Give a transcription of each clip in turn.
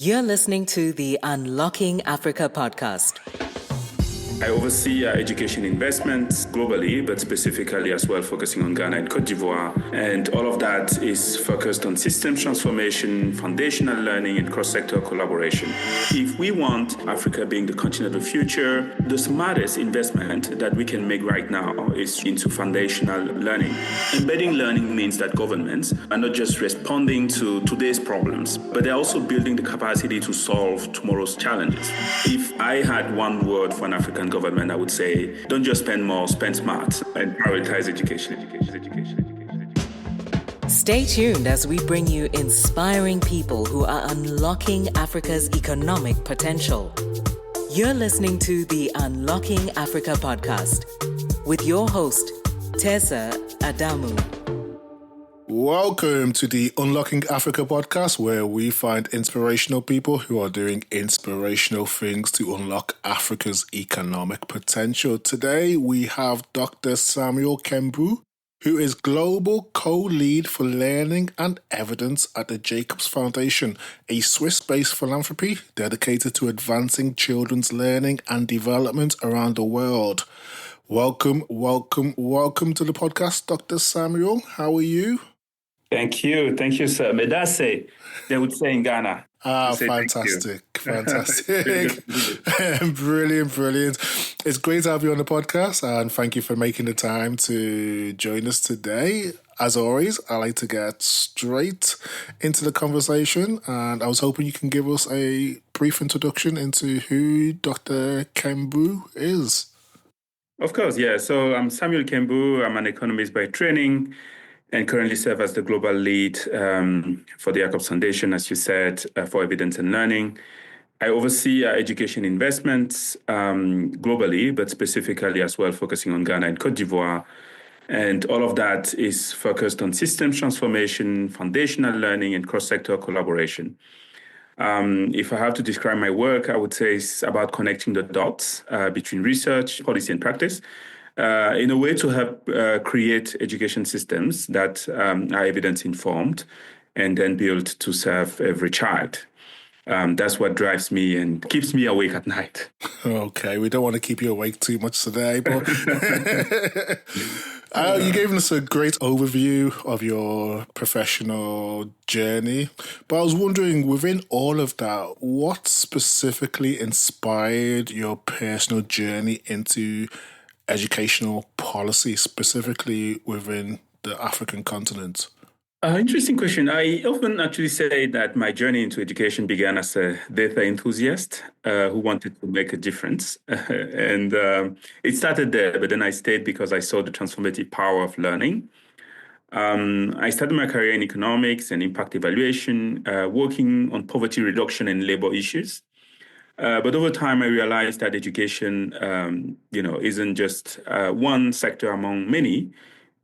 You're listening to the Unlocking Africa podcast. I oversee education investments globally, but specifically as well focusing on Ghana and Cote d'Ivoire. And all of that is focused on systems transformation, foundational learning, and cross-sector collaboration. If we want Africa being the continent of the future, the smartest investment that we can make right now is into foundational learning. Embedding learning means that governments are not just responding to today's problems, but they're also building the capacity to solve tomorrow's challenges. If I had one word for an African government, I would say, don't just spend more, spend smart, and prioritize education. Stay tuned as we bring you inspiring people who are unlocking Africa's economic potential. You're listening to the Unlocking Africa podcast with your host, Tessa Adamu. Welcome to the Unlocking Africa podcast, where we find inspirational people who are doing inspirational things to unlock Africa's economic potential. Today, we have Dr. Samuel Kembou, who is Global Co-Lead for Learning and Evidence at the Jacobs Foundation, a Swiss-based philanthropy dedicated to advancing children's learning and development around the world. Welcome to the podcast, Dr. Samuel. How are you? Thank you, sir. Medase, they would say in Ghana. Fantastic. Brilliant. It's great to have you on the podcast, and thank you for making the time to join us today. As always, I like to get straight into the conversation, and I was hoping you can give us a brief introduction into who Dr. Kembou is. Of course, yeah. So I'm Samuel Kembou. I'm an economist by training, and currently serve as the global lead for the Jacobs Foundation, as you said, for evidence and learning. I oversee education investments globally, but specifically as well focusing on Ghana and Cote d'Ivoire. And all of that is focused on systems transformation, foundational learning, and cross-sector collaboration. If I have to describe my work, I would say it's about connecting the dots between research, policy, and practice, in a way to help create education systems that are evidence-informed and then built to serve every child. That's what drives me and keeps me awake at night. Okay, we don't want to keep you awake too much today, but you gave us a great overview of your professional journey. But I was wondering, within all of that, what specifically inspired your personal journey into educational policy, specifically within the African continent? Interesting question. I often actually say that my journey into education began as a data enthusiast who wanted to make a difference. And it started there, but then I stayed because I saw the transformative power of learning. I started my career in economics and impact evaluation, working on poverty reduction and labor issues. But over time, I realized that education, isn't just one sector among many.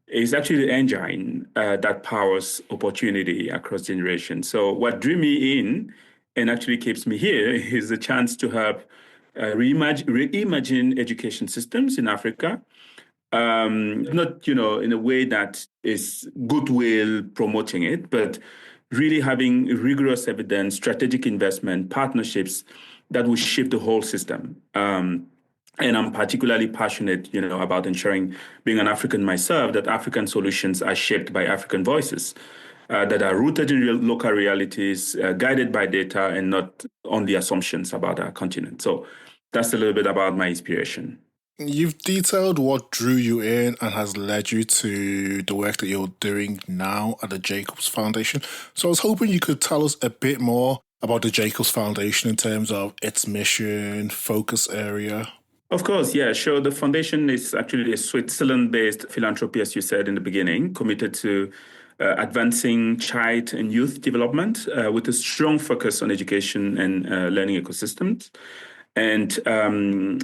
It's actually the engine that powers opportunity across generations. So what drew me in and actually keeps me here is the chance to help reimagine education systems in Africa. Not, in a way that is goodwill promoting it, but really having rigorous evidence, strategic investment, partnerships that will shift the whole system. And I'm particularly passionate, about ensuring, being an African myself, that African solutions are shaped by African voices that are rooted in local realities, guided by data, and not only assumptions about our continent. So that's a little bit about my inspiration. You've detailed what drew you in and has led you to the work that you're doing now at the Jacobs Foundation. So I was hoping you could tell us a bit more about the Jacobs Foundation in terms of its mission, focus area. Of course, yeah, sure. The foundation is actually a Switzerland-based philanthropy, as you said in the beginning, committed to advancing child and youth development with a strong focus on education and learning ecosystems. And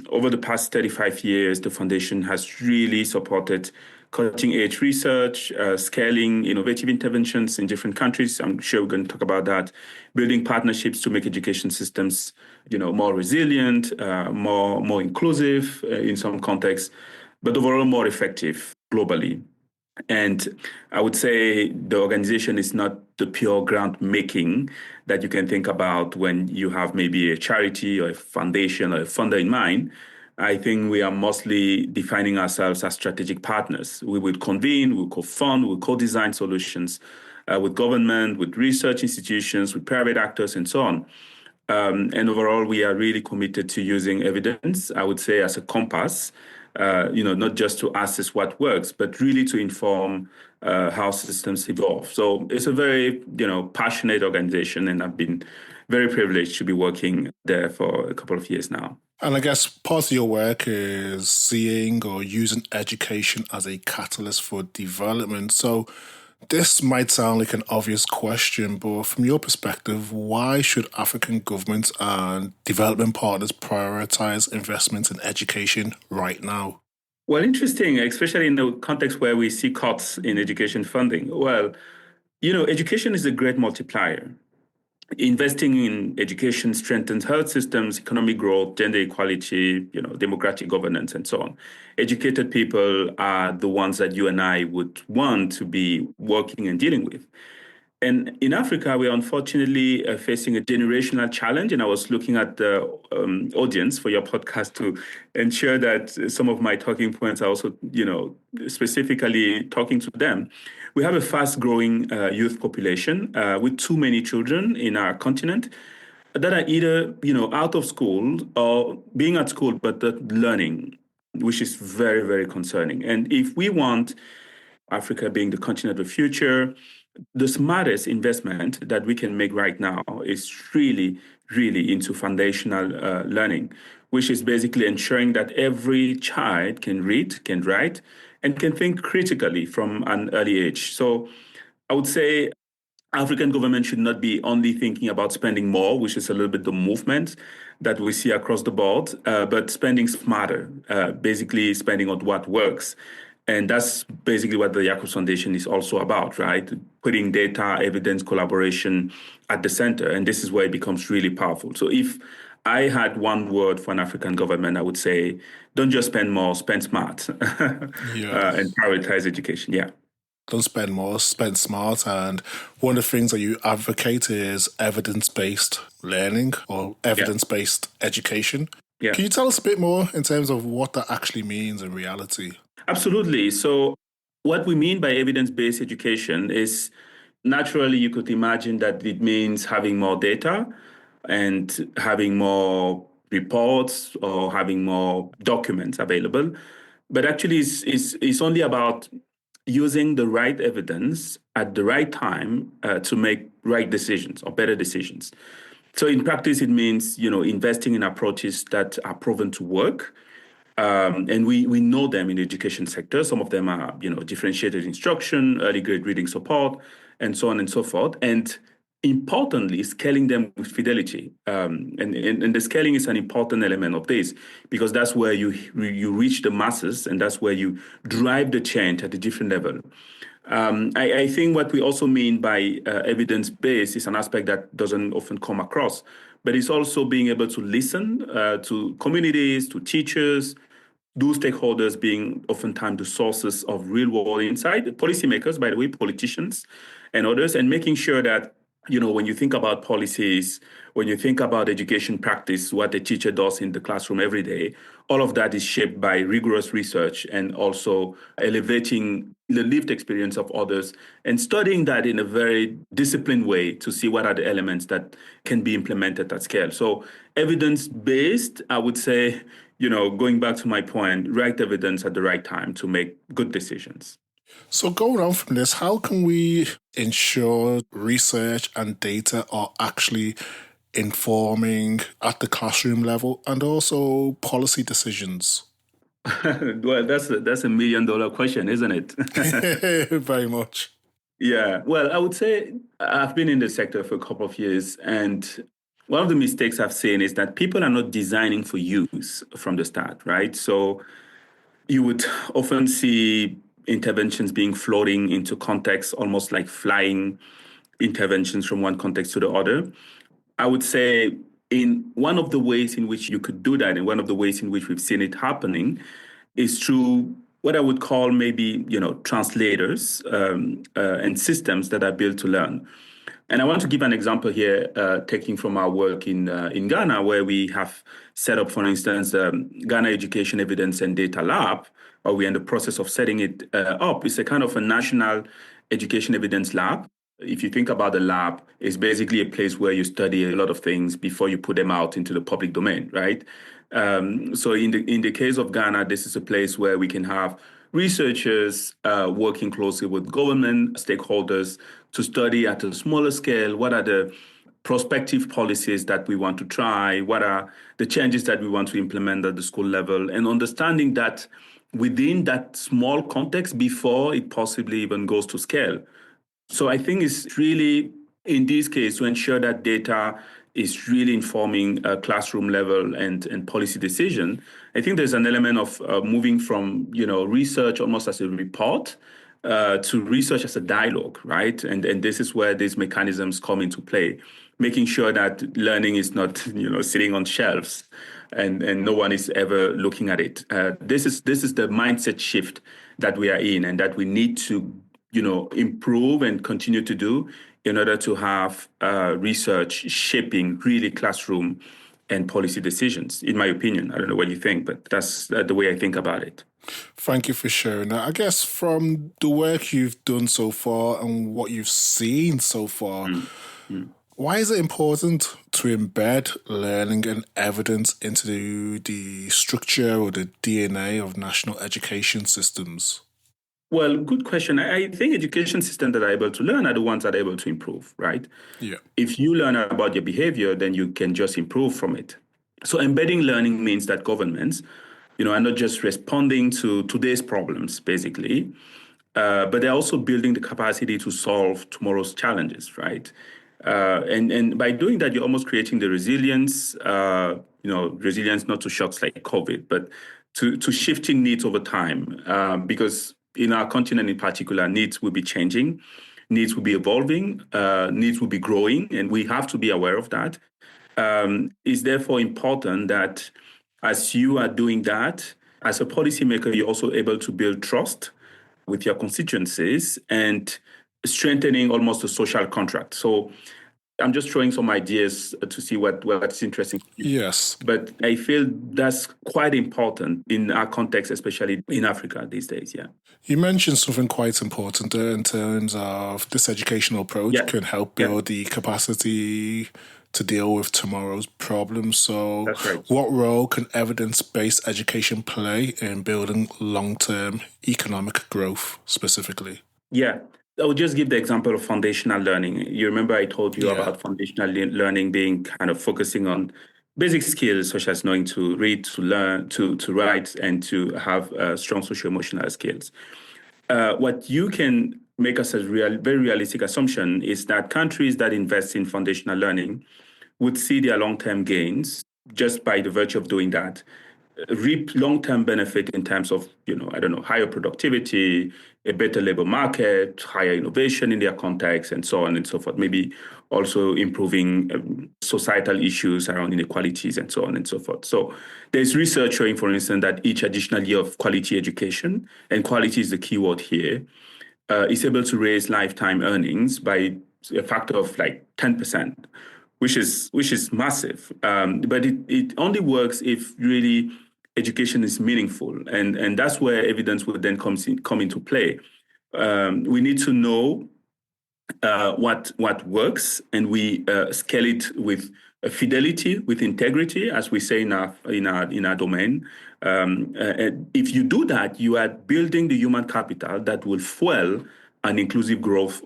over the past 35 years, the foundation has really supported cutting-edge research, scaling innovative interventions in different countries. I'm sure we're going to talk about that. Building partnerships to make education systems, more resilient, more inclusive in some contexts, but overall more effective globally. And I would say the organization is not the pure grant making that you can think about when you have maybe a charity or a foundation or a funder in mind. I think we are mostly defining ourselves as strategic partners. We will convene, we'll co-fund, we'll co-design solutions with government, with research institutions, with private actors, and so on. And overall, we are really committed to using evidence, I would say, as a compass, not just to assess what works, but really to inform how systems evolve. So it's a very, passionate organization, and I've been very privileged to be working there for a couple of years now. And I guess part of your work is seeing or using education as a catalyst for development. So this might sound like an obvious question, but from your perspective, why should African governments and development partners prioritize investments in education right now? Well, interesting, especially in the context where we see cuts in education funding. Well, education is a great multiplier. Investing in education strengthens health systems, economic growth, gender equality, democratic governance, and so on. Educated people are the ones that you and I would want to be working and dealing with. And in Africa, we are unfortunately facing a generational challenge. And I was looking at the audience for your podcast to ensure that some of my talking points are also, specifically talking to them. We have a fast-growing youth population with too many children in our continent that are either, out of school or being at school but not learning, which is very, very concerning. And if we want Africa being the continent of the future, the smartest investment that we can make right now is really, really into foundational learning, which is basically ensuring that every child can read, can write, and can think critically from an early age. So I would say African government should not be only thinking about spending more, which is a little bit the movement that we see across the board, but spending smarter, basically spending on what works. And that's basically what the Jacobs Foundation is also about, right? Putting data, evidence, collaboration at the center. And this is where it becomes really powerful. So if I had one word for an African government, I would say, don't just spend more, spend smart and prioritize education. Yeah. Don't spend more, spend smart. And one of the things that you advocate is evidence-based learning or evidence-based education. Yeah. Can you tell us a bit more in terms of what that actually means in reality? Absolutely. So what we mean by evidence-based education is naturally you could imagine that it means having more data and having more reports or having more documents available. But actually it's only about using the right evidence at the right time to make right decisions or better decisions. So in practice, it means, investing in approaches that are proven to work. And we know them in the education sector. Some of them are, differentiated instruction, early grade reading support, and so on and so forth. And importantly, scaling them with fidelity. And the scaling is an important element of this because that's where you reach the masses and that's where you drive the change at a different level. I think what we also mean by evidence-based is an aspect that doesn't often come across, but it's also being able to listen to communities, to teachers, those stakeholders being oftentimes the sources of real-world insight, policymakers, by the way, politicians and others, and making sure that when you think about policies, when you think about education practice, what a teacher does in the classroom every day, all of that is shaped by rigorous research and also elevating the lived experience of others and studying that in a very disciplined way to see what are the elements that can be implemented at scale. So evidence-based, I would say, going back to my point, right evidence at the right time to make good decisions. So going on from this, how can we ensure research and data are actually informing at the classroom level and also policy decisions? Well, that's a $1 million question, isn't it? Very much. Yeah. Well, I would say I've been in the sector for a couple of years, and one of the mistakes I've seen is that people are not designing for use from the start, right? So you would often see interventions being floating into context, almost like flying interventions from one context to the other. I would say in one of the ways in which you could do that, and one of the ways in which we've seen it happening, is through what I would call maybe, translators and systems that are built to learn. And I want to give an example here, taking from our work in Ghana, where we have set up, for instance, Ghana Education Evidence and Data Lab, or we're in the process of setting it up. It's a kind of a national education evidence lab. If you think about the lab, it's basically a place where you study a lot of things before you put them out into the public domain, right? So in the case of Ghana, this is a place where we can have researchers working closely with government stakeholders to study at a smaller scale what are the prospective policies that we want to try, what are the changes that we want to implement at the school level, and understanding that within that small context before it possibly even goes to scale. So I think it's really, in this case, to ensure that data is really informing classroom level and policy decision. I think there's an element of moving from research almost as a report to research as a dialogue, right? And this is where these mechanisms come into play, making sure that learning is not sitting on shelves and no one is ever looking at it. This is the mindset shift that we are in, and that we need to improve and continue to do in order to have research shaping really classroom and policy decisions, in my opinion. I don't know what you think, but that's the way I think about it. Thank you for sharing that. I guess from the work you've done so far and what you've seen so far, why is it important to embed learning and evidence into the structure or the DNA of national education systems? Well, good question. I think education systems that are able to learn are the ones that are able to improve, right? Yeah. If you learn about your behavior, then you can just improve from it. So embedding learning means that governments, are not just responding to today's problems, basically, but they're also building the capacity to solve tomorrow's challenges, right? And by doing that, you're almost creating the resilience, resilience not to shocks like COVID, but to shifting needs over time, because in our continent in particular, needs will be changing, needs will be evolving, needs will be growing, and we have to be aware of that. It's therefore important that as you are doing that, as a policymaker, you're also able to build trust with your constituencies and strengthening almost a social contract. So I'm just throwing some ideas to see what's interesting. Yes. But I feel that's quite important in our context, especially in Africa these days, yeah. You mentioned something quite important there in terms of this educational approach can help build the capacity to deal with tomorrow's problems. So That's right. What role can evidence-based education play in building long-term economic growth specifically? Yeah. I would just give the example of foundational learning. You remember I told you about foundational learning being kind of focusing on basic skills such as knowing to read, to learn, to write, and to have strong socio-emotional skills. What you can make as a very realistic assumption is that countries that invest in foundational learning would see their long-term gains just by the virtue of doing that, reap long-term benefit in terms of, higher productivity, a better labor market, higher innovation in their context, and so on and so forth. Maybe also improving societal issues around inequalities and so on and so forth. So there's research showing, for instance, that each additional year of quality education, and quality is the key word here, is able to raise lifetime earnings by a factor of like 10%. Which is massive, but it only works if really education is meaningful, and that's where evidence will then come into play. We need to know what works, and we scale it with fidelity, with integrity, as we say in our domain. If you do that, you are building the human capital that will fuel an inclusive growth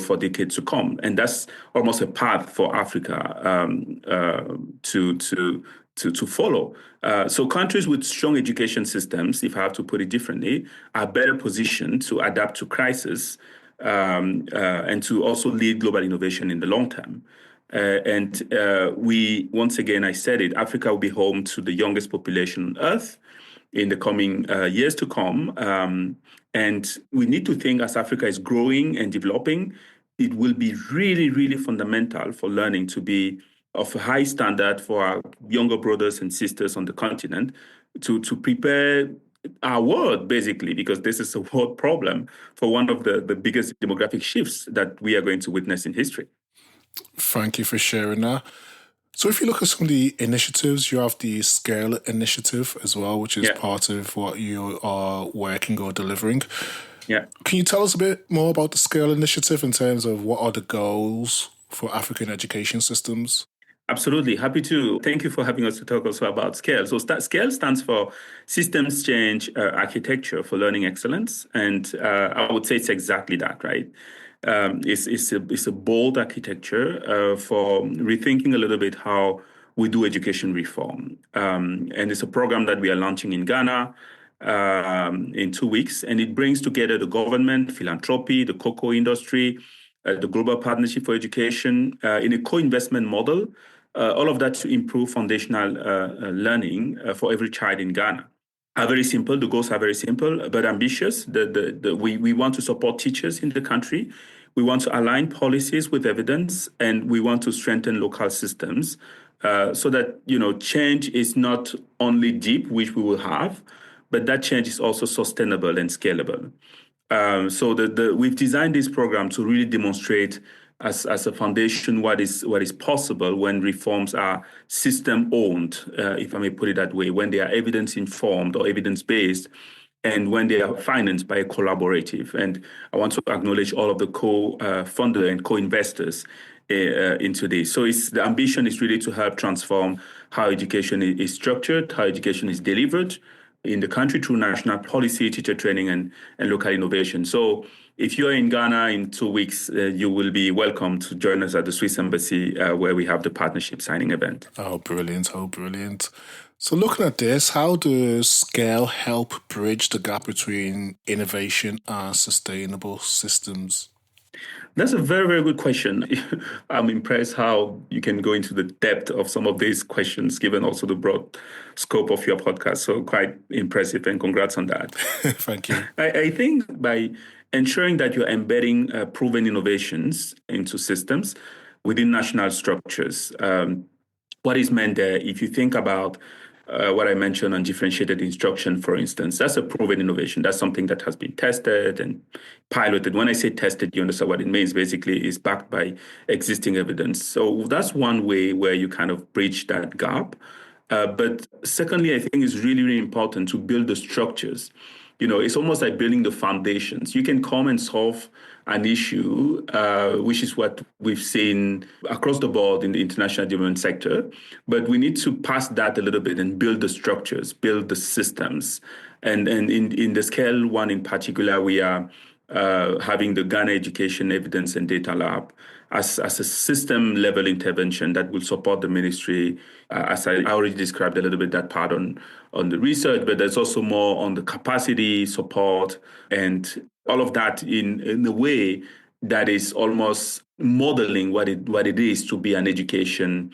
for decades to come, and that's almost a path for Africa to follow. So countries with strong education systems, if I have to put it differently, are better positioned to adapt to crisis and to also lead global innovation in the long term. We, once again, I said it, Africa will be home to the youngest population on Earth in the coming years to come. And we need to think as Africa is growing and developing, it will be really, really fundamental for learning to be of a high standard for our younger brothers and sisters on the continent to prepare our world, basically, because this is a world problem for one of the biggest demographic shifts that we are going to witness in history. Thank you for sharing that. So if you look at some of the initiatives, you have the Scale initiative as well, which is Yeah. part of what you are working or delivering. Yeah. Can you tell us a bit more about the Scale initiative in terms of what are the goals for African education systems? Absolutely. Happy to. Thank you for having us to talk also about SCALE. So SCALE stands for Systems Change Architecture for Learning Excellence. And I would say it's exactly that, right? It's a bold architecture for rethinking a little bit how we do education reform. And it's a program that we are launching in Ghana in 2 weeks. And it brings together the government, philanthropy, the cocoa industry, the Global Partnership for Education in a co-investment model. All of that to improve foundational learning for every child in Ghana. Are very simple. The goals are very simple but ambitious. We want to support teachers in the country. We want to align policies with evidence, and we want to strengthen local systems so that change is not only deep, which we will have, but that change is also sustainable and scalable. So we've designed this program to really demonstrate as a foundation what is possible when reforms are system owned, if I may put it that way, when they are evidence informed or evidence based, and when they are financed by a collaborative. And I want to acknowledge all of the co-funder and co-investors into this. So the ambition is really to help transform how education is structured, how education is delivered in the country through national policy, teacher training, and local innovation. So if you're in Ghana in 2 weeks, you will be welcome to join us at the Swiss Embassy where we have the partnership signing event. Oh, brilliant. Oh, brilliant. So looking at this, how does Scale help bridge the gap between innovation and sustainable systems? That's a very, very good question. I'm impressed how you can go into the depth of some of these questions, given also the broad scope of your podcast. So quite impressive, and congrats on that. Thank you. I think by ensuring that you're embedding proven innovations into systems within national structures, what is meant there, if you think about what I mentioned on differentiated instruction, for instance, that's a proven innovation. That's something that has been tested and piloted. When I say tested, you understand what it means. Basically, it's backed by existing evidence. So that's one way where you kind of bridge that gap. But secondly, I think it's really, really important to build the structures. It's almost like building the foundations. You can come and solve an issue, which is what we've seen across the board in the international development sector. But we need to pass that a little bit and build the structures, build the systems. And in the Scale one in particular, we are having the Ghana Education Evidence and Data Lab as a system level intervention that will support the ministry. As I already described a little bit that part on the research, but there's also more on the capacity support and all of that in a way that is almost modeling what it is to be an education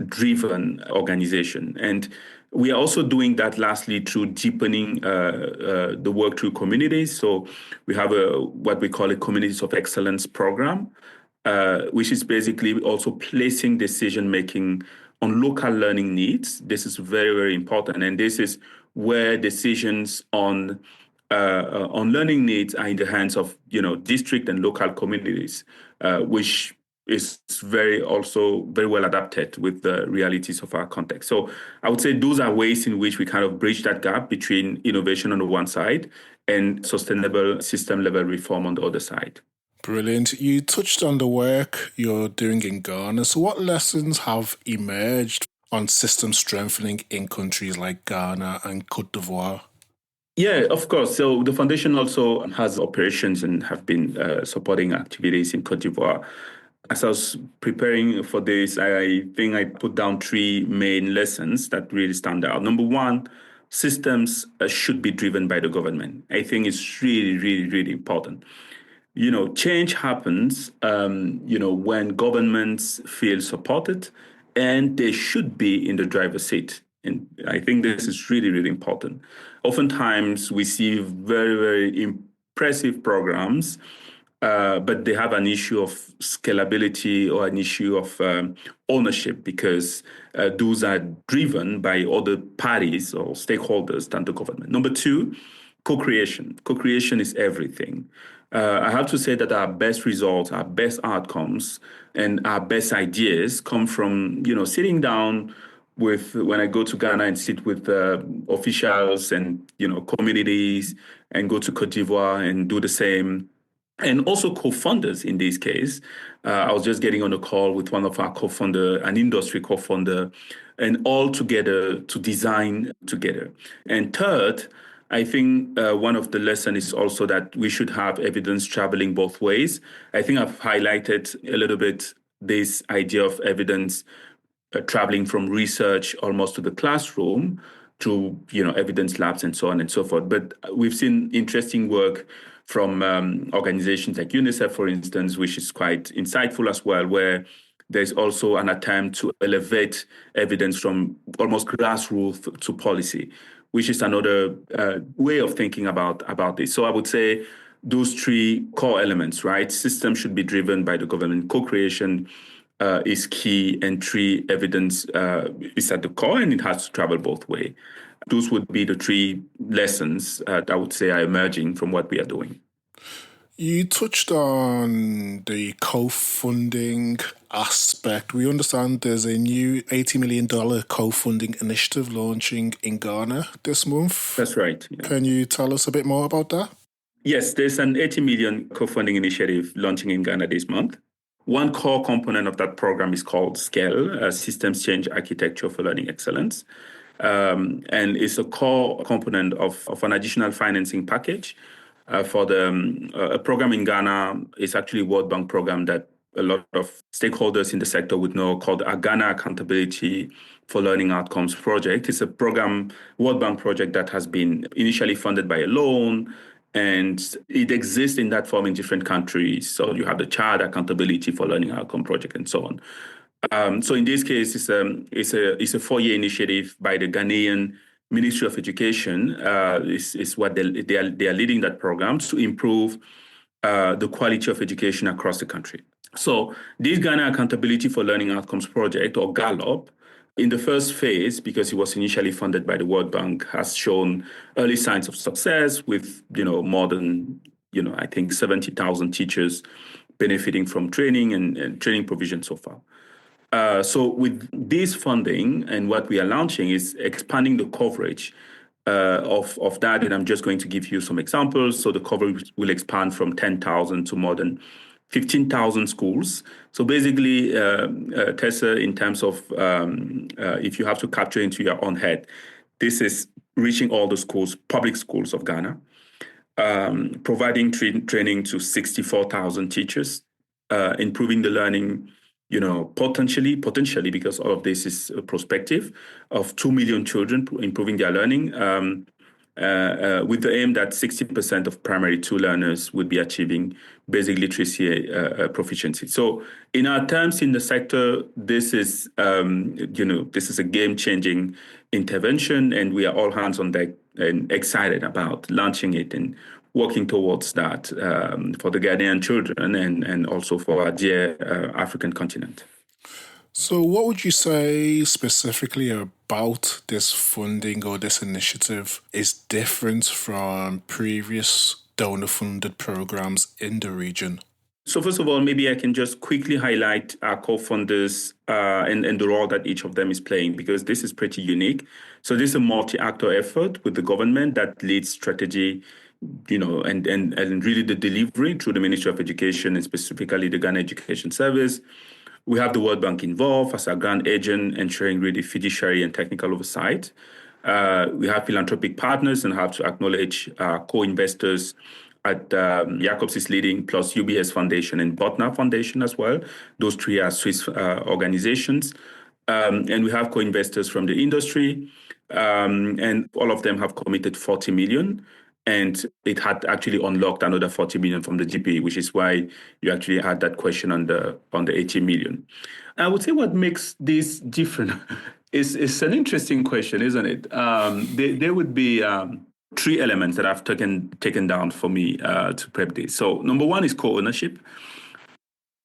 driven organization. And we are also doing that lastly through deepening the work through communities. So we have what we call a Communities of Excellence program, which is basically also placing decision making on local learning needs. This is very, very important. And this is where decisions on learning needs are in the hands of district and local communities, which is very well adapted with the realities of our context. So I would say those are ways in which we kind of bridge that gap between innovation on the one side and sustainable system level reform on the other side. Brilliant. You touched on the work you're doing in Ghana. So what lessons have emerged on system strengthening in countries like Ghana and Cote d'Ivoire? Yeah, of course. So the foundation also has operations and have been supporting activities in Cote d'Ivoire. As I was preparing for this, I think I put down 3 main lessons that really stand out. Number one, systems should be driven by the government. I think it's really, really, really important. Change happens, when governments feel supported, and they should be in the driver's seat. And I think this is really, really important. Oftentimes, we see very, very impressive programs but they have an issue of scalability or an issue of ownership because those are driven by other parties or stakeholders than the government. Number two, co-creation. Co-creation is everything. I have to say that our best results, our best outcomes, and our best ideas come from, sitting down when I go to Ghana and sit with officials and, communities, and go to Cote d'Ivoire and do the same. And also co-funders in this case. I was just getting on a call with one of our co-founder, an industry co-founder, and all together to design together. And third, I think one of the lessons is also that we should have evidence traveling both ways. I think I've highlighted a little bit this idea of evidence traveling from research almost to the classroom to evidence labs and so on and so forth. But we've seen interesting work from organizations like UNICEF, for instance, which is quite insightful as well, where there's also an attempt to elevate evidence from almost grassroots to policy, which is another way of thinking about this. So I would say those three core elements, right? Systems should be driven by the government. Co-creation is key, and three, evidence is at the core, and it has to travel both ways. Those would be the three lessons that I would say are emerging from what we are doing. You touched on the co-funding aspect. We understand there's a new $80 million co-funding initiative launching in Ghana this month. That's right. Yeah. Can you tell us a bit more about that? Yes, there's an 80 million co-funding initiative launching in Ghana this month. One core component of that program is called SCALE, Systems Change Architecture for Learning Excellence. And it's a core component of an additional financing package for a program in Ghana. It's actually a World Bank program that a lot of stakeholders in the sector would know, called a Ghana Accountability for Learning Outcomes project. It's a program, World Bank project, that has been initially funded by a loan, and it exists in that form in different countries. So you have the Child Accountability for Learning Outcome project and so on. So in this case, it's a 4-year initiative by the Ghanaian Ministry of Education. Is what they are leading that program to improve the quality of education across the country. So this Ghana Accountability for Learning Outcomes project, or GALOP, in the first phase, because it was initially funded by the World Bank, has shown early signs of success with, more than, I think 70,000 teachers benefiting from training and training provision so far. So with this funding, and what we are launching is expanding the coverage of that. And I'm just going to give you some examples. So the coverage will expand from 10,000 to more than 15,000 schools. So basically, Tessa, in terms of if you have to capture into your own head, this is reaching all the schools, public schools of Ghana, providing training to 64,000 teachers, improving the learning, potentially, because all of this is prospective, of 2 million children, improving their learning, with the aim that 60% of primary 2 learners would be achieving basic literacy proficiency. So in our terms in the sector, this is, this is a game-changing intervention, and we are all hands on deck and excited about launching it and working towards that for the Ghanaian children and also for our dear African continent. So what would you say specifically about this funding or this initiative is different from previous donor-funded programs in the region? So first of all, maybe I can just quickly highlight our co-funders and the role that each of them is playing, because this is pretty unique. So this is a multi-actor effort with the government that leads strategy, and really the delivery through the Ministry of Education and specifically the Ghana Education Service. We have the World Bank involved as our grant agent, ensuring really fiduciary and technical oversight. We have philanthropic partners, and have to acknowledge co-investors at Jacobs is leading, plus UBS Foundation and Botnar Foundation as well. Those 3 are Swiss organizations. And we have co-investors from the industry, and all of them have committed 40 million. And it had actually unlocked another 40 million from the GP, which is why you actually had that question on the 80 million. I would say what makes this different is an interesting question, isn't it? There would be three elements that I've taken down for me to prep this. So number one is co-ownership.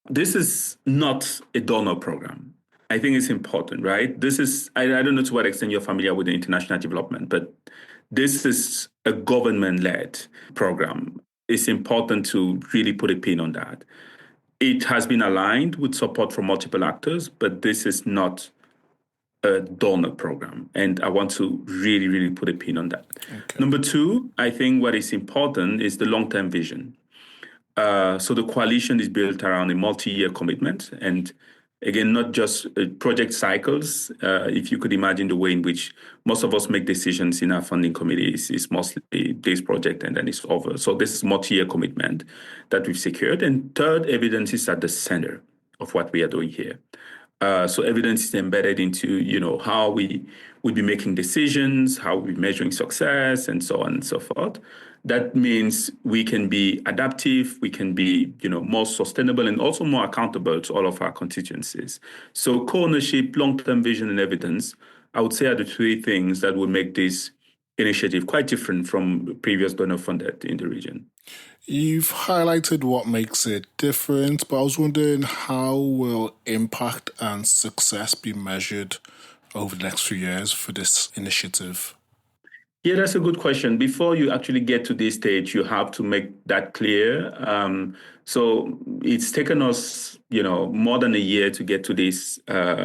This is not a donor program. I think it's important, right? This is, I don't know to what extent you're familiar with the international development, but this is a government-led program. It's important to really put a pin on that. It has been aligned with support from multiple actors, but this is not a donor program. And I want to really, really put a pin on that. Okay. Number two, I think what is important is the long-term vision. So the coalition is built around a multi-year commitment, and again, not just project cycles. If you could imagine the way in which most of us make decisions in our funding committees is mostly this project and then it's over. So this is multi-year commitment that we've secured. And third, evidence is at the center of what we are doing here. So evidence is embedded into, how we will be making decisions, how we're measuring success, and so on and so forth. That means we can be adaptive, we can be, more sustainable and also more accountable to all of our constituencies. So co-ownership, long-term vision, and evidence, I would say are the three things that will make this initiative quite different from previous donor funded in the region. You've highlighted what makes it different, but I was wondering how will impact and success be measured over the next few years for this initiative? Yeah, that's a good question. Before you actually get to this stage, you have to make that clear. So it's taken us, more than a year to get to this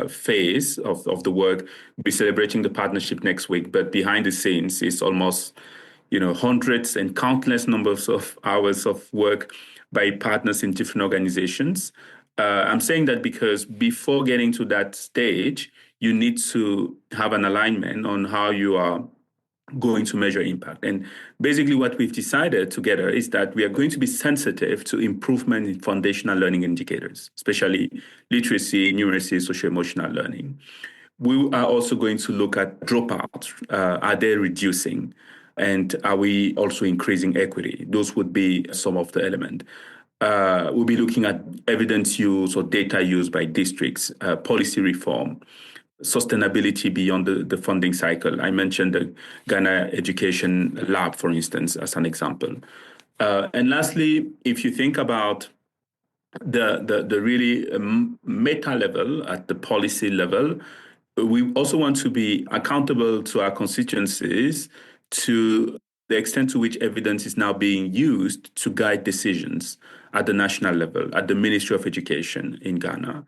phase of the work. We'll be celebrating the partnership next week, but behind the scenes, it's almost, hundreds and countless numbers of hours of work by partners in different organizations. I'm saying that because before getting to that stage, you need to have an alignment on how you are going to measure impact. And basically what we've decided together is that we are going to be sensitive to improvement in foundational learning indicators, especially literacy, numeracy, social-emotional learning. We are also going to look at dropouts. Are they reducing? And are we also increasing equity? Those would be some of the elements. We'll be looking at evidence use or data use by districts, policy reform, sustainability beyond the funding cycle. I mentioned the Ghana Education Lab, for instance, as an example. And lastly, if you think about the really meta level at the policy level, we also want to be accountable to our constituencies to the extent to which evidence is now being used to guide decisions at the national level, at the Ministry of Education in Ghana.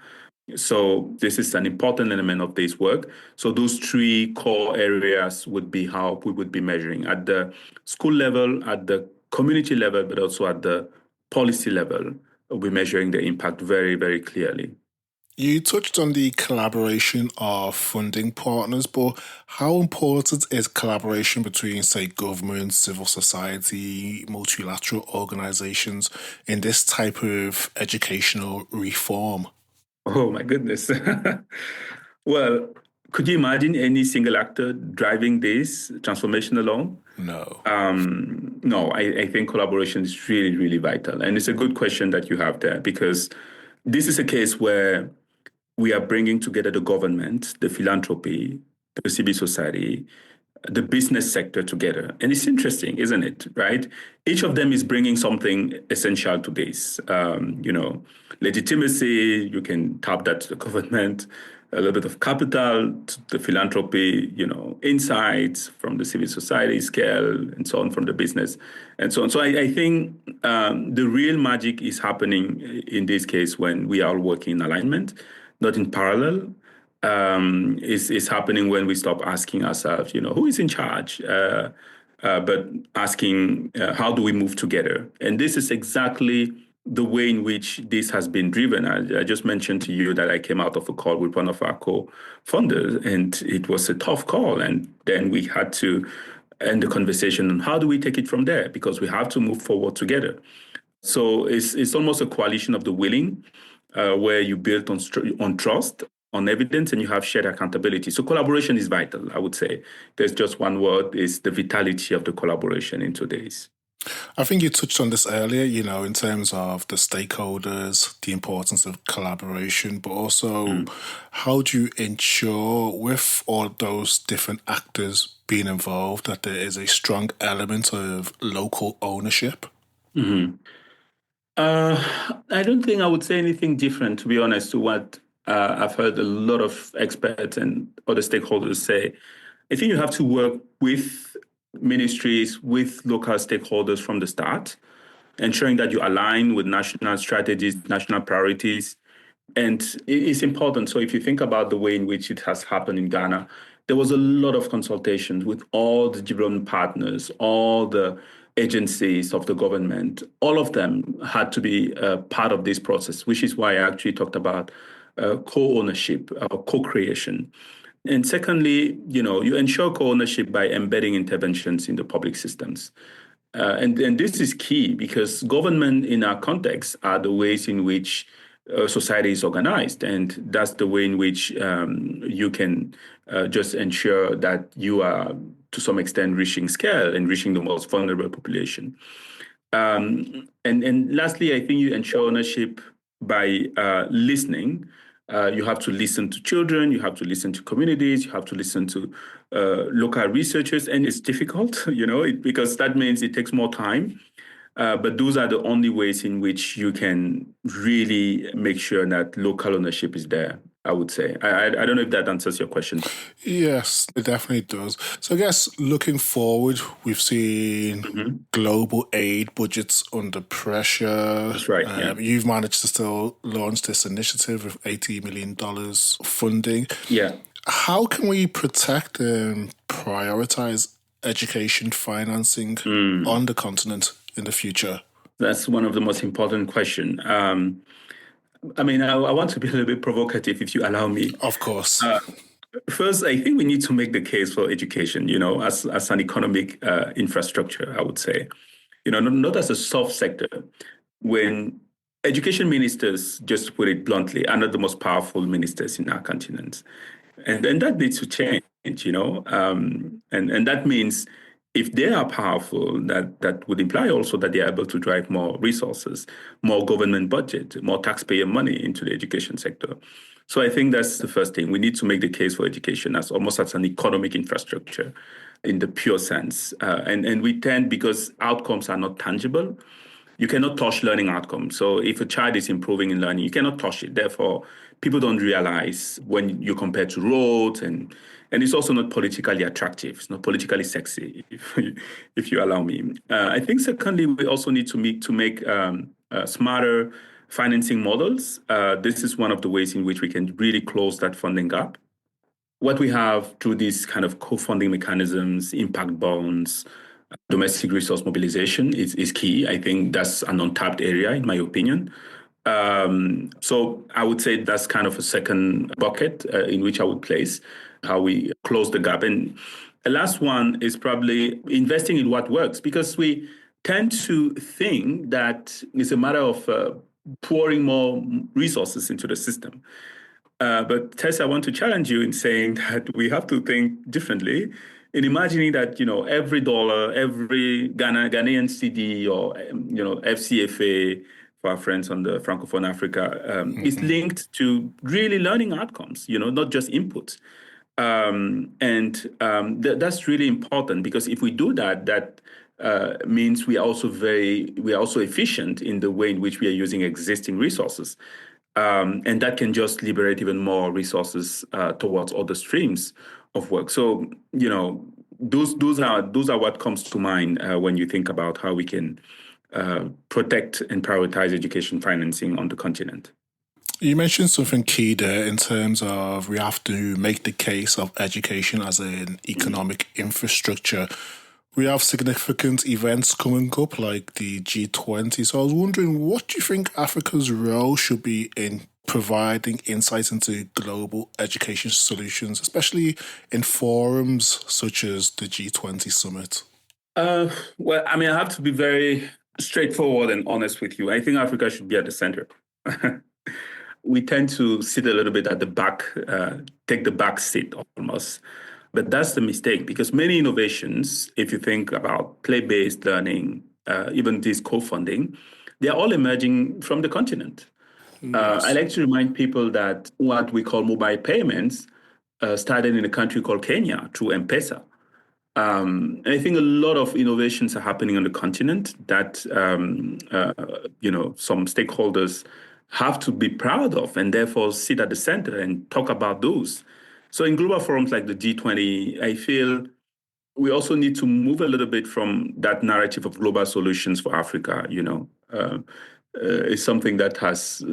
So this is an important element of this work. So those three core areas would be how we would be measuring at the school level, at the community level, but also at the policy level. We're measuring the impact very, very clearly. You touched on the collaboration of funding partners, but how important is collaboration between, say, government, civil society, multilateral organizations in this type of educational reform? Oh, my goodness. Well, could you imagine any single actor driving this transformation alone? No. No, I think collaboration is really, really vital. And it's a good question that you have there, because this is a case where we are bringing together the government, the philanthropy, the civil society, the business sector together. And it's interesting, isn't it, right? Each of them is bringing something essential to this. Legitimacy, you can tap that to the government, a little bit of capital, to the philanthropy, insights from the civil society scale, and so on from the business, and so on. So I think the real magic is happening in this case when we are all working in alignment, not in parallel. Is happening when we stop asking ourselves, who is in charge, but asking how do we move together? And this is exactly the way in which this has been driven. I just mentioned to you that I came out of a call with one of our co-funders, and it was a tough call. And then we had to end the conversation on how do we take it from there, because we have to move forward together. So it's almost a coalition of the willing, where you build on trust, on evidence, and you have shared accountability. So collaboration is vital, I would say. There's just one word, is the vitality of the collaboration in today's. I think you touched on this earlier, in terms of the stakeholders, the importance of collaboration, but also how do you ensure with all those different actors being involved that there is a strong element of local ownership? Mm-hmm. I don't think I would say anything different, to be honest, to what I've heard a lot of experts and other stakeholders say. I think you have to work with ministries, with local stakeholders from the start, ensuring that you align with national strategies, national priorities. And it's important. So if you think about the way in which it has happened in Ghana, there was a lot of consultations with all the development partners, all the agencies of the government. All of them had to be part of this process, which is why I actually talked about co-ownership or co-creation. And secondly, you ensure co-ownership by embedding interventions in the public systems. And this is key because government in our context are the ways in which society is organized. And that's the way in which you can just ensure that you are, to some extent, reaching scale and reaching the most vulnerable population. And lastly, I think you ensure ownership by listening. You have to listen to children, you have to listen to communities, you have to listen to local researchers, and it's difficult, because that means it takes more time. But those are the only ways in which you can really make sure that local ownership is there, I would say. I don't know if that answers your question. Yes, it definitely does. So I guess looking forward, we've seen global aid budgets under pressure. That's right. Yeah. You've managed to still launch this initiative with $80 million funding. Yeah. How can we protect and prioritize education financing on the continent in the future? That's one of the most important questions. I want to be a little bit provocative, if you allow me. Of course. First, I think we need to make the case for education, as an economic infrastructure, I would say. Not as a soft sector. When education ministers, just to put it bluntly, are not the most powerful ministers in our continent. And that needs to change, and that means if they are powerful, that would imply also that they are able to drive more resources, more government budget, more taxpayer money into the education sector. So I think that's the first thing. We need to make the case for education as almost as an economic infrastructure in the pure sense. And we tend, because outcomes are not tangible, you cannot touch learning outcomes. So if a child is improving in learning, you cannot touch it. Therefore, people don't realize when you compare to roads, and it's also not politically attractive. It's not politically sexy, if you allow me. I think secondly, we also need to make smarter financing models. This is one of the ways in which we can really close that funding gap. What we have through these kind of co-funding mechanisms, impact bonds, domestic resource mobilization is key. I think that's an untapped area, in my opinion. So I would say that's kind of a second bucket in which I would place how we close the gap. And the last one is probably investing in what works, because we tend to think that it's a matter of pouring more resources into the system. But Tess, I want to challenge you in saying that we have to think differently in imagining that, every dollar, every Ghanaian cedi or, FCFA for our friends on the Francophone Africa is linked to really learning outcomes, not just input. That's really important, because if we do that, that means we are also efficient in the way in which we are using existing resources. And that can just liberate even more resources towards other streams of work. So, those are what comes to mind when you think about how we can protect and prioritize education financing on the continent. You mentioned something key there in terms of we have to make the case of education as an economic infrastructure. We have significant events coming up like the G20. So I was wondering, what do you think Africa's role should be in providing insights into global education solutions, especially in forums such as the G20 summit? I have to be very straightforward and honest with you. I think Africa should be at the center. We tend to sit a little bit at the back, take the back seat almost. But that's the mistake, because many innovations, if you think about play-based learning, even this co-funding, they are all emerging from the continent. I like to remind people that what we call mobile payments started in a country called Kenya through M-Pesa. And I think a lot of innovations are happening on the continent that some stakeholders have to be proud of and therefore sit at the center and talk about those. So in global forums like the G20, I feel we also need to move a little bit from that narrative of global solutions for Africa. Is something that has,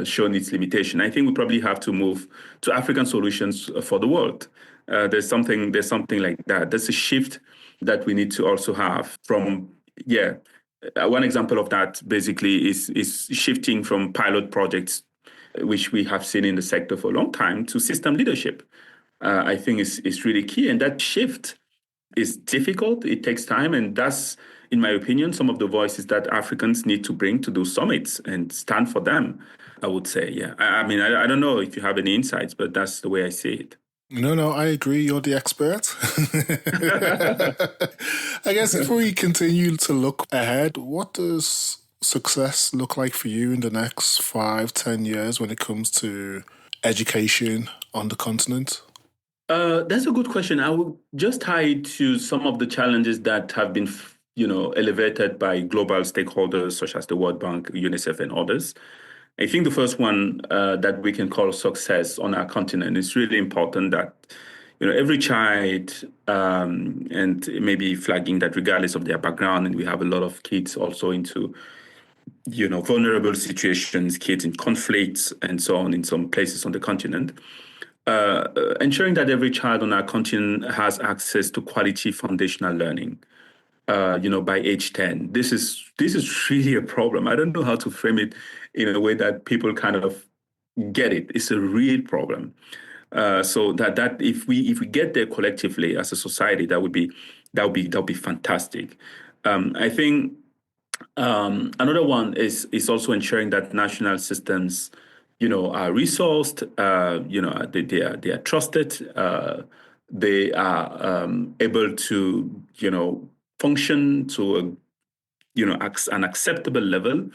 shown its limitation. I think we probably have to move to African solutions for the world. There's something like that. That's a shift that we need to also have from, one example of that basically is shifting from pilot projects, which we have seen in the sector for a long time, to system leadership. I think is really key. And that shift is difficult. It takes time. And that's, in my opinion, some of the voices that Africans need to bring to those summits and stand for them, I would say. Yeah. I mean, I don't know if you have any insights, but that's the way I see it. No, I agree. You're the expert. I guess if we continue to look ahead, what does success look like for you in the next 5-10 years when it comes to education on the continent? That's a good question. I will just tie it to some of the challenges that have been, elevated by global stakeholders such as the World Bank, UNICEF, and others. I think the first one that we can call success on our continent is really important that, every child, and maybe flagging that regardless of their background, and we have a lot of kids also into, vulnerable situations, kids in conflicts and so on in some places on the continent. Ensuring that every child on our continent has access to quality foundational learning, by age 10. This is really a problem. I don't know how to frame it in a way that people kind of get it. It's a real problem. So that if we get there collectively as a society, that would be fantastic. I think another one is also ensuring that national systems, are resourced, they are trusted, they are able to, function to an acceptable level.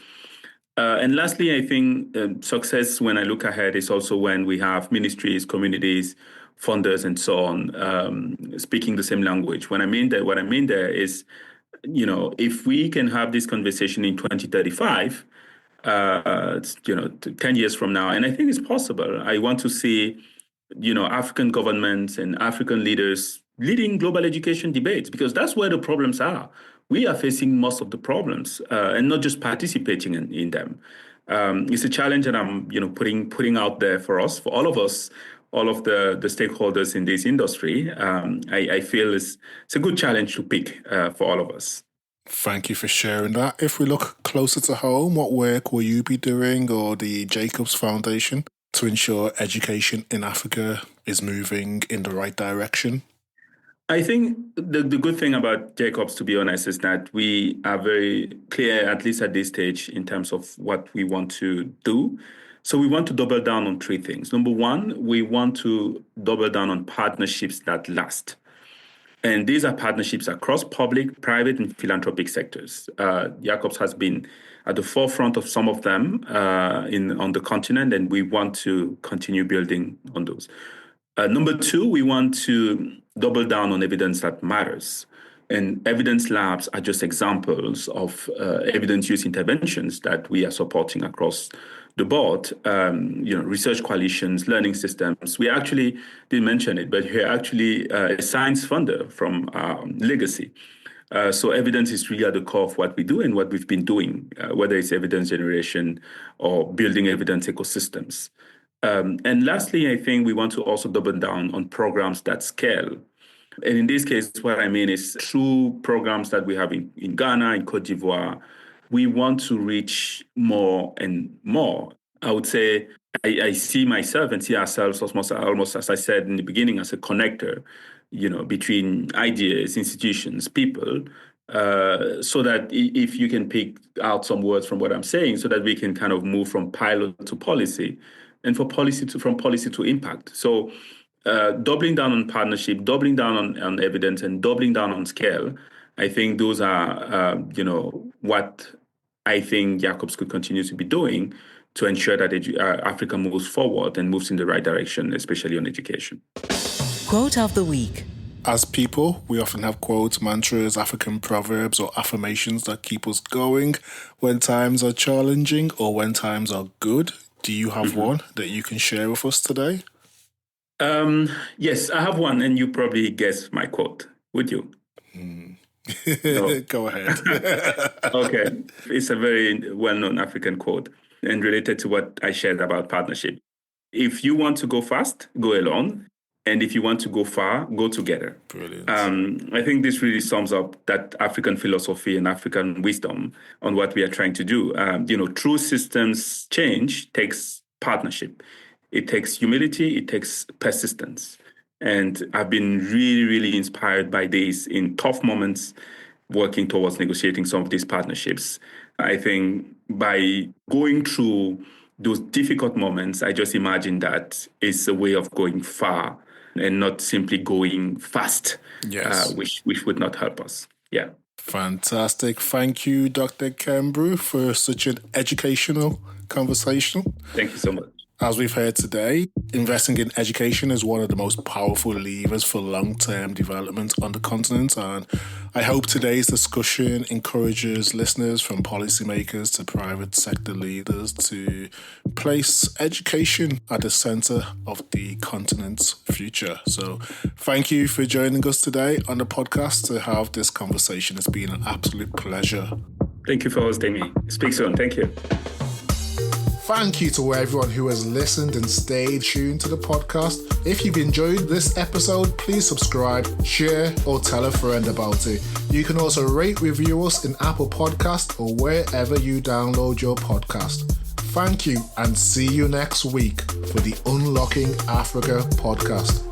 And lastly, I think success, when I look ahead, is also when we have ministries, communities, funders, and so on speaking the same language. What I mean there is, if we can have this conversation in 2035, 10 years from now, and I think it's possible. I want to see, African governments and African leaders leading global education debates, because that's where the problems are. We are facing most of the problems and not just participating in them. It's a challenge that I'm, putting out there for us, for all of us, all of the stakeholders in this industry. I feel it's a good challenge to pick for all of us. Thank you for sharing that. If we look closer to home, what work will you be doing, or the Jacobs Foundation, to ensure education in Africa is moving in the right direction? I think the good thing about Jacobs, to be honest, is that we are very clear, at least at this stage, in terms of what we want to do. So we want to double down on three things. Number one, we want to double down on partnerships that last. And these are partnerships across public, private, and philanthropic sectors. Jacobs has been at the forefront of some of them on the continent, and we want to continue building on those. Number two, we want to double down on evidence that matters. And evidence labs are just examples of evidence use interventions that we are supporting across the board. Research coalitions, learning systems. We actually didn't mention it, but we're actually a science funder from Legacy. So evidence is really at the core of what we do and what we've been doing, whether it's evidence generation or building evidence ecosystems. And lastly, I think we want to also double down on programs that scale. And in this case, what I mean is through programs that we have in Ghana, in Cote d'Ivoire, we want to reach more and more. I would say I see myself and see ourselves almost, as I said in the beginning, as a connector, between ideas, institutions, people, so that if you can pick out some words from what I'm saying, so that we can kind of move from pilot to policy, and from policy to impact. So doubling down on partnership, doubling down on evidence, and doubling down on scale, I think those are, what I think Jacobs could continue to be doing to ensure that Africa moves forward and moves in the right direction, especially on education. Quote of the week. As people, we often have quotes, mantras, African proverbs, or affirmations that keep us going when times are challenging or when times are good. Do you have one that you can share with us today? Yes, I have one, and you probably guess my quote. Would you? No. Go ahead. Okay. It's a very well-known African quote and related to what I shared about partnership. If you want to go fast, go alone. And if you want to go far, go together. Brilliant. I think this really sums up that African philosophy and African wisdom on what we are trying to do. True systems change takes partnership. It takes humility. It takes persistence. And I've been really, really inspired by this in tough moments, working towards negotiating some of these partnerships. I think by going through those difficult moments, I just imagine that it's a way of going far and not simply going fast, yes. Which would not help us. Yeah. Fantastic. Thank you, Dr. Kembou, for such an educational conversation. Thank you so much. As we've heard today, investing in education is one of the most powerful levers for long-term development on the continent, and I hope today's discussion encourages listeners from policymakers to private sector leaders to place education at the centre of the continent's future. So thank you for joining us today on the podcast to have this conversation. It's been an absolute pleasure. Thank you for hosting me. Speak soon. Thank you. Thank you to everyone who has listened and stayed tuned to the podcast. If you've enjoyed this episode, please subscribe, share, or tell a friend about it. You can also rate, review us in Apple Podcasts or wherever you download your podcast. Thank you and see you next week for the Unlocking Africa podcast.